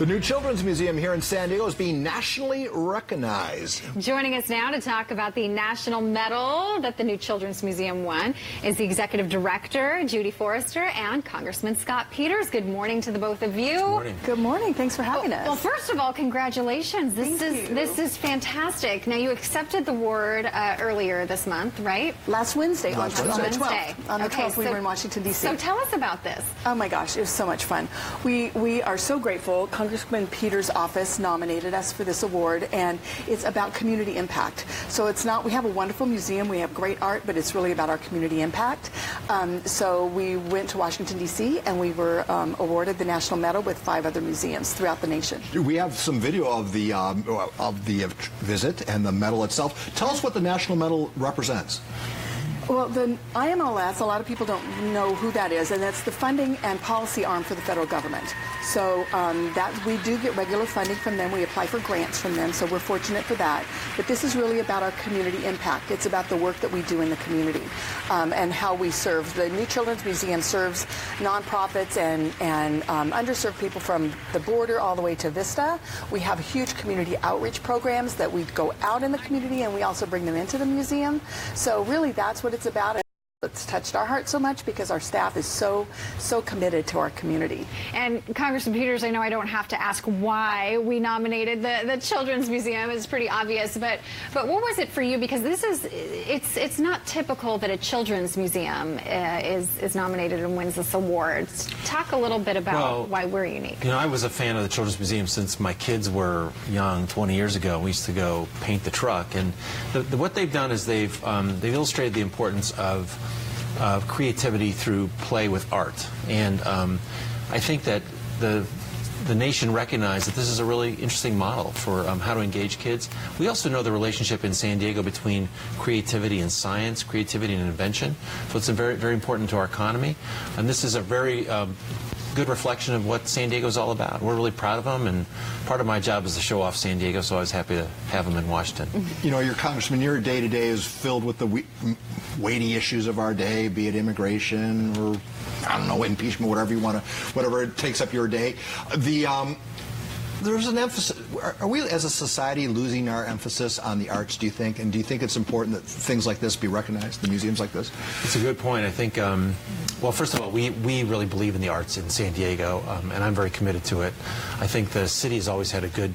The new Children's Museum here in San Diego is being nationally recognized. Joining us now to talk about the National Medal that the new Children's Museum won is the Executive Director, Judy Forrester, and Congressman Scott Peters. Good morning to the both of you. Good morning. Good morning. Thanks for having us. Well, first of all, congratulations. This is fantastic. Now, you accepted the award earlier this month, right? Last Wednesday, on the Wednesday. 12th. On the 12th, we were in Washington, D.C. So tell us about this. Oh my gosh, it was so much fun. We are so grateful. Congressman Peters' office nominated us for this award, and it's about community impact. So it's not, we have a wonderful museum, we have great art, but it's really about our community impact. So we went to Washington, D.C., and we were awarded the National Medal with 5 other museums throughout the nation. We have some video of the visit and the medal itself. Tell us what the National Medal represents. Well, the IMLS, a lot of people don't know who that is, and that's the funding and policy arm for the federal government. So that we do get regular funding from them. We apply for grants from them, so we're fortunate for that. But this is really about our community impact. It's about the work that we do in the community and how we serve. The New Children's Museum serves nonprofits and underserved people from the border all the way to Vista. We have huge community outreach programs that we go out in the community, and we also bring them into the museum. So really, that's what it's about. It's touched our heart so much because our staff is so committed to our community. And Congressman Peters, I know I don't have to ask why we nominated the Children's Museum. It's pretty obvious, but what was it for you? Because this is it's not typical that a children's museum is nominated and wins this award. Talk a little bit about why we're unique. You know, I was a fan of the Children's Museum since my kids were young, 20 years ago. We used to go paint the truck, and what they've done is they've illustrated the importance of creativity through play with art, and I think that the nation recognized that this is a really interesting model for how to engage kids. We also know the relationship in San Diego between creativity and science, creativity and invention, so it's very, very important to our economy, and this is a very good reflection of what San Diego is all about. We're really proud of them, and part of my job is to show off San Diego, so I was happy to have them in Washington. You know, your Congressman, your day-to-day is filled with the weighty issues of our day, be it immigration or, I don't know, impeachment, whatever you want to, whatever takes up your day. There's an emphasis. Are we, as a society, losing our emphasis on the arts, do you think? And do you think it's important that things like this be recognized, the museums like this? It's a good point. I think, well, first of all, we really believe in the arts in San Diego, and I'm very committed to it. I think the city has always had a good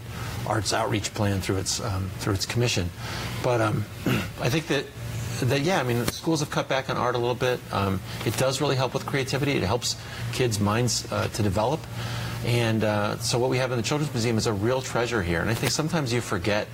arts outreach plan through its commission. But I think that yeah, I mean, schools have cut back on art a little bit. It does really help with creativity. It helps kids' minds to develop. And so what we have in the Children's Museum is a real treasure here. And I think sometimes you forget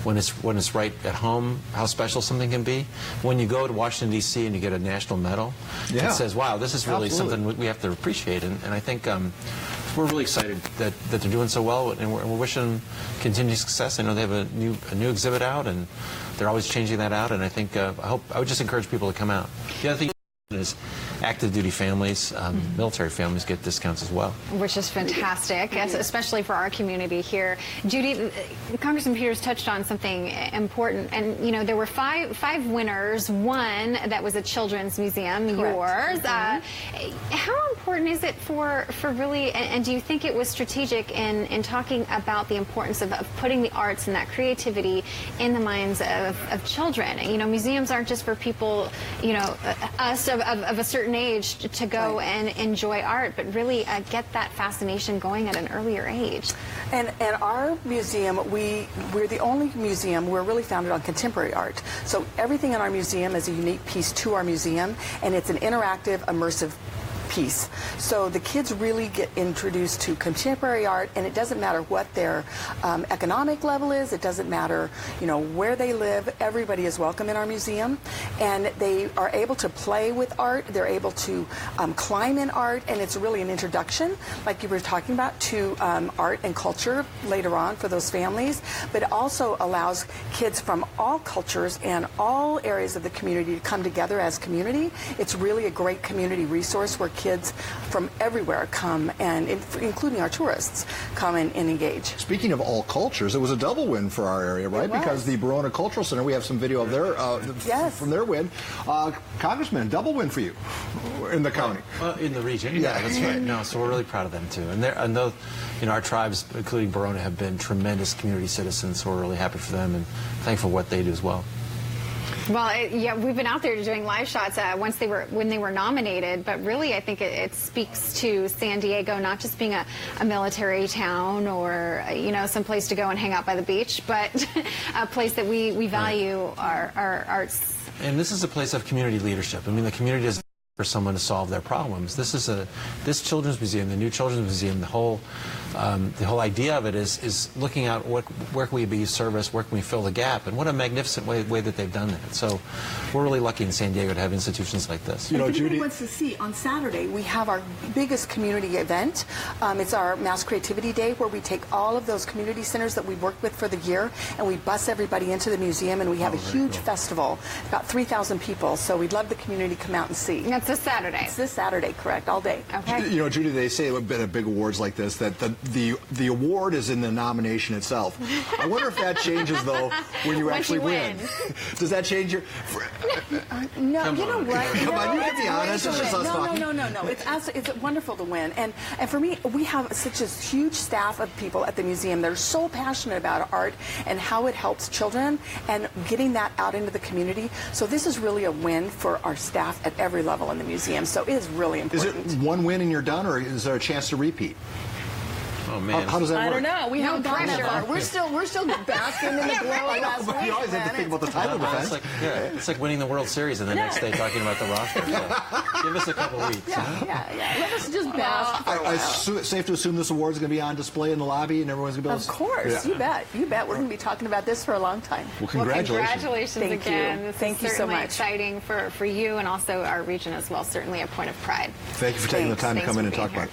when it's right at home how special something can be. When you go to Washington, D.C. and you get a national medal, it says, wow, this is really something we have to appreciate. And I think we're really excited that they're doing so well, and we're wishing them continued success. I know they have a new exhibit out, and they're always changing that out. And I think I would just encourage people to come out. The other thing is active duty families, military families get discounts as well. Which is fantastic, especially for our community here. Judy, Congressman Peters touched on something important, and you know, there were five winners, one that was a Children's Museum, yours. How important is it for really, and do you think it was strategic in talking about the importance of putting the arts and that creativity in the minds of children? You know, museums aren't just for people, you know, us of a certain age to go and enjoy art, but really get that fascination going at an earlier age. And our museum, we're the only museum, we're really founded on contemporary art. So everything in our museum is a unique piece to our museum, and it's an interactive, immersive piece. So the kids really get introduced to contemporary art, and it doesn't matter what their economic level is, it doesn't matter, you know, where they live, everybody is welcome in our museum, and they are able to play with art, they're able to climb in art, and it's really an introduction, like you were talking about, to art and culture later on for those families, but it also allows kids from all cultures and all areas of the community to come together as community. It's really a great community resource where kids from everywhere come, and including our tourists, come and engage. Speaking of all cultures, it was a double win for our area, right? Because the Verona Cultural Center, we have some video of their from their win. Congressman, double win for you in the county. Well, in the region, yeah, that's right. No, so we're really proud of them too. And though, our tribes, including Verona, have been tremendous community citizens, so we're really happy for them and thankful for what they do as well. Well, yeah, we've been out there doing live shots when they were nominated, but really I think it speaks to San Diego not just being a military town or some place to go and hang out by the beach, but a place that we value our arts. And this is a place of community leadership. I mean, the community does for someone to solve their problems. This children's museum, the new children's museum, the whole idea of it is looking at where can we be of service, where can we fill the gap, and what a magnificent way that they've done that. So we're really lucky in San Diego to have institutions like this. If anybody wants to see, on Saturday we have our biggest community event. It's our Mass Creativity Day, where we take all of those community centers that we've worked with for the year and we bus everybody into the museum, and we have a huge festival, about 3,000 people. So we'd love the community to come out and see. That's this Saturday. It's this Saturday, correct, all day. Okay. Judy, they say a bit of big awards like this that the award is in the nomination itself. I wonder if that changes though when you actually win. Does that change your? No, you know what? Come on, you can be honest. It's just us talking. No. It's wonderful to win, and for me, we have such a huge staff of people at the museum that are so passionate about art and how it helps children and getting that out into the community. So this is really a win for our staff at every level in the museum. So it is really important. Is it one win and you're done, or is there a chance to repeat? Oh man, how does that work? I don't know. We haven't gone that far. We're still basking in the glow of last week. You always have to think about the title defense. It's like winning the World Series and the next day talking about the roster. So give us a couple weeks. Yeah. Let us just bask for a while. It's safe to assume this award is going to be on display in the lobby and everyone's going to be able to... Of course. Yeah. You bet. We're going to be talking about this for a long time. Well, congratulations. Congratulations Thank again. you. This Thank is you so certainly much. exciting for you and also our region as well. Certainly a point of pride. Thank you for taking the time to come in and talk about it.